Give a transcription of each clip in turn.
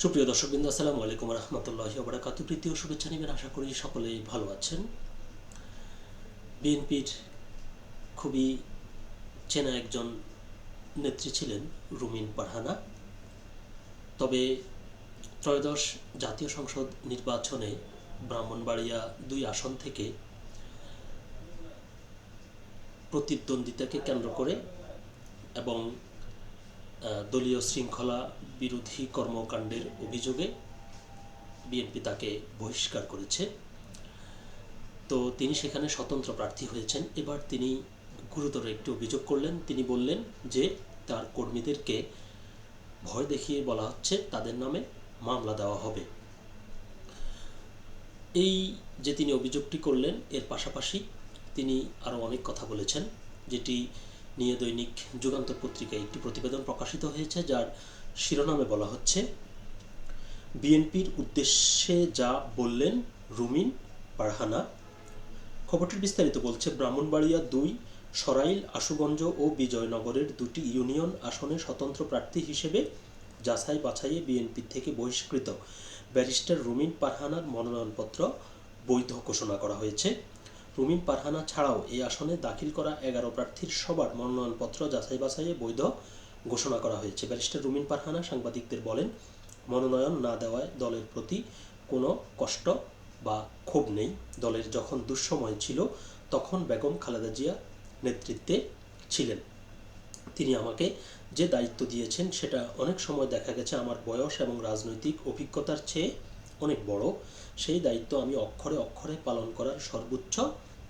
সুপ্রিয় দর্শকবৃন্দ, আসসালামু আলাইকুম রহমতুল্লাহি ওয়া বারাকাতুহু। প্রীতি ও শুভেচ্ছা নেবেন, আশা করি সকলেই ভালো আছেন। বিএনপির খুবই চেনা একজন নেত্রী ছিলেন রুমিন পারহানা। তবে ত্রয়োদশ জাতীয় সংসদ নির্বাচনে ব্রাহ্মণবাড়িয়া ২ আসন থেকে প্রতিদ্বন্দ্বিতাকে কেন্দ্র করে এবং দলীয় শৃঙ্খলা বিরোধী কর্মকাণ্ডের অভিযোগে বিএনপি তাকে বহিষ্কার করেছে। তো তিনি সেখানে স্বতন্ত্র প্রার্থী হয়েছেন। এবার তিনি গুরুতর একটি অভিযোগ করলেন। তিনি বললেন যে তার কর্মীদেরকে ভয় দেখিয়ে বলা হচ্ছে তাদের নামে মামলা দেওয়া হবে। এই যে তিনি অভিযোগটি করলেন, এর পাশাপাশি তিনি আরও অনেক কথা বলেছেন, যেটি নিয়ে দৈনিক যুগান্তর পত্রিকায় একটি প্রতিবেদন প্রকাশিত হয়েছে, যার শিরোনামে বলা হচ্ছে বিএনপির উদ্দেশ্যে যা বললেন রুমিন পারহানা। খবরটির বিস্তারিত বলছে, ব্রাহ্মণবাড়িয়া ২, সরাইল, আশুগঞ্জ ও বিজয়নগরের ২টি ইউনিয়ন আসনে স্বতন্ত্র প্রার্থী হিসেবে যাচাই বাছাইয়ে বিএনপি থেকে বহিষ্কৃত ব্যারিস্টার রুমিন পারহানার মনোনয়নপত্র বৈধ ঘোষণা করা হয়েছে। রুমিন পারহানা ছাড়াও এই আসনে দাখিল করা ১১ প্রার্থীর সবার মনোনয়নপত্র যাচাই বাছাইয়ে বৈধ ঘোষণা করা হয়েছে। ব্যারিস্টার রুমিন পারহানা সাংবাদিকদের বলেন, মনোনয়ন না দেওয়ায় দলের প্রতি কোনো কষ্ট বা ক্ষোভ নেই। দলের যখন দুঃসময় ছিল তখন বেগম খালেদা জিয়া নেতৃত্বে ছিলেন। তিনি আমাকে যে দায়িত্ব দিয়েছেন সেটা অনেক সময় দেখা গেছে আমার বয়স এবং রাজনৈতিক অভিজ্ঞতার চেয়ে অনেক বড়। সেই দায়িত্ব আমি অক্ষরে অক্ষরে পালন করার সর্বোচ্চ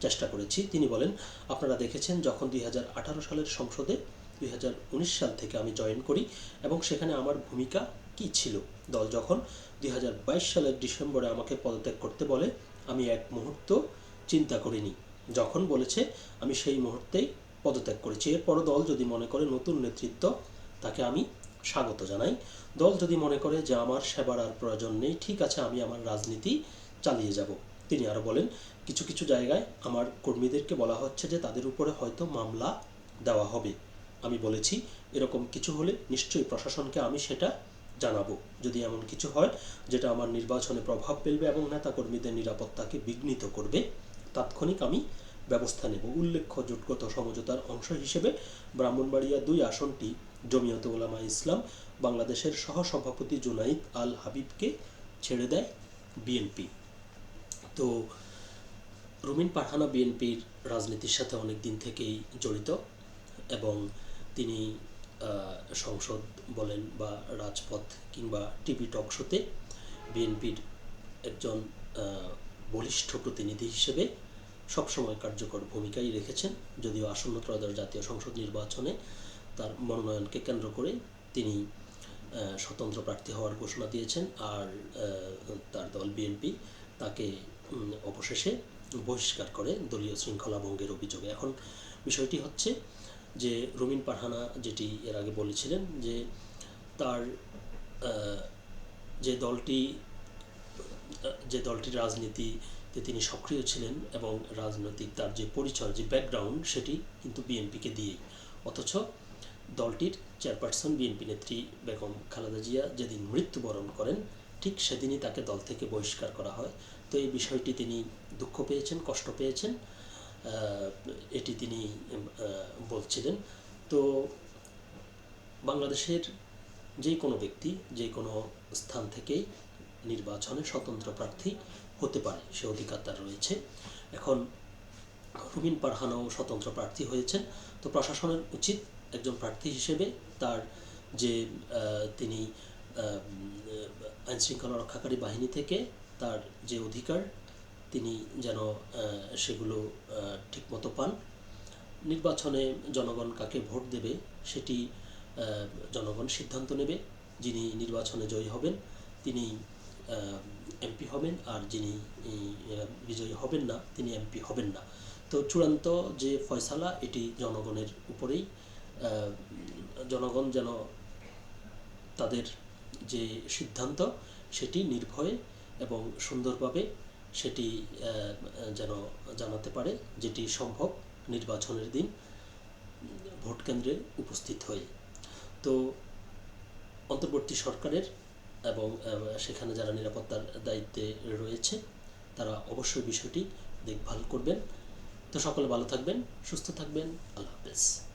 চেষ্টা করেছি। তিনি বলেন, আপনারা দেখেছেন যখন ২০১৮ সালের সংসদে ২০১৯ সাল থেকে আমি জয়েন করি এবং সেখানে আমার ভূমিকা কী ছিল। দল যখন ২০২২ সালের ডিসেম্বরে আমাকে পদত্যাগ করতে বলে আমি এক মুহূর্ত চিন্তা করিনি। যখন বলেছে আমি সেই মুহূর্তেই পদত্যাগ করেছি। এরপরও দল যদি মনে করে নতুন নেতৃত্ব, তাকে আমি স্বাগত জানাই। দল যদি মনে করে যে আমার সেবার আর প্রয়োজন নেই, ঠিক আছে, আমি আমার রাজনীতি চালিয়ে যাব। তিনি আরও বলেন, কিছু কিছু জায়গায় আমার কর্মীদেরকে বলা হচ্ছে যে তাদের উপরে হয়তো মামলা দেওয়া হবে। আমি বলেছি এরকম কিছু হলে নিশ্চয়ই প্রশাসনকে আমি সেটা জানাবো। যদি এমন কিছু হয় যেটা আমার নির্বাচনে প্রভাব ফেলবে এবং নেতাকর্মীদের নিরাপত্তাকে বিঘ্নিত করবে, তাৎক্ষণিক আমি ব্যবস্থা নেব। উল্লেখ্য, জোটগত সমঝোতার অংশ হিসেবে ব্রাহ্মণবাড়িয়া ২ আসনটি জমিয়তে উলামা ইসলাম বাংলাদেশের সহসভাপতি জুনাইদ আল হাবিবকে ছেড়ে দেয় বিএনপি। তো রুমিন পারহানা বিএনপির রাজনীতির সাথে অনেক দিন থেকেই জড়িত এবং তিনি সংসদ বলেন বা রাজপথ কিংবা টিভি টক শোতে বিএনপির একজন বলিষ্ঠ প্রতিনিধি হিসেবে সবসময় কার্যকর ভূমিকাই রেখেছেন। যদিও আসন্ন ত্রয়োদশ জাতীয় সংসদ নির্বাচনে তার মনোনয়নকে কেন্দ্র করে তিনি স্বতন্ত্র প্রার্থী হওয়ার ঘোষণা দিয়েছেন, আর তার দল বিএনপি তাকে অবশেষে বহিষ্কার করে দলীয় শৃঙ্খলা ভঙ্গের অভিযোগে। এখন বিষয়টি হচ্ছে যে রুমিন পারহানা যেটি এর আগে বলেছিলেন যে তার যে দলটির রাজনীতিতে তিনি সক্রিয় ছিলেন এবং রাজনৈতিক তার যে পরিচয়, যে ব্যাকগ্রাউন্ড, সেটি কিন্তু বিএনপিকে দিয়েই। অথচ দলটির চেয়ারপারসন বিএনপি নেত্রী বেগম খালেদা জিয়া যেদিন মৃত্যুবরণ করেন, ঠিক সেদিনই তাকে দল থেকে বহিষ্কার করা হয়। তো এই বিষয়টি তিনি দুঃখ পেয়েছেন, কষ্ট পেয়েছেন, এটি তিনি বলছিলেন। তো বাংলাদেশের যে কোনো ব্যক্তি যে কোনো স্থান থেকেই নির্বাচনে স্বতন্ত্র প্রার্থী হতে পারে, সে অধিকার তার রয়েছে। এখন রুমিন পারহানাও স্বতন্ত্র প্রার্থী হয়েছেন। তো প্রশাসনের উচিত একজন প্রার্থী হিসেবে তার যে তিনি আইনশৃঙ্খলা রক্ষাকারী বাহিনী থেকে তার যে অধিকার, তিনি যেন সেগুলো ঠিকমতো পান। নির্বাচনে জনগণ কাকে ভোট দেবে সেটি জনগণ সিদ্ধান্ত নেবে। যিনি নির্বাচনে জয়ী হবেন তিনি এমপি হবেন, আর যিনি বিজয়ী হবেন না তিনি এমপি হবেন না। তো চূড়ান্ত যে ফয়সালা, এটি জনগণের উপরেই। জনগণ যেন তাদের যে সিদ্ধান্ত সেটি নির্ভয়ে এবং সুন্দরভাবে সেটি যেন জানাতে পারে, যেটি সম্ভব নির্বাচনের দিন ভোট কেন্দ্রে উপস্থিত হয়ে। তো অন্তর্বর্তী সরকারের এবং সেখানে যারা নিরাপত্তার দায়িত্বে রয়েছে তারা অবশ্যই বিষয়টি দেখভাল করবেন। তো সকলে ভালো থাকবেন, সুস্থ থাকবেন। আল্লাহ হাফেজ।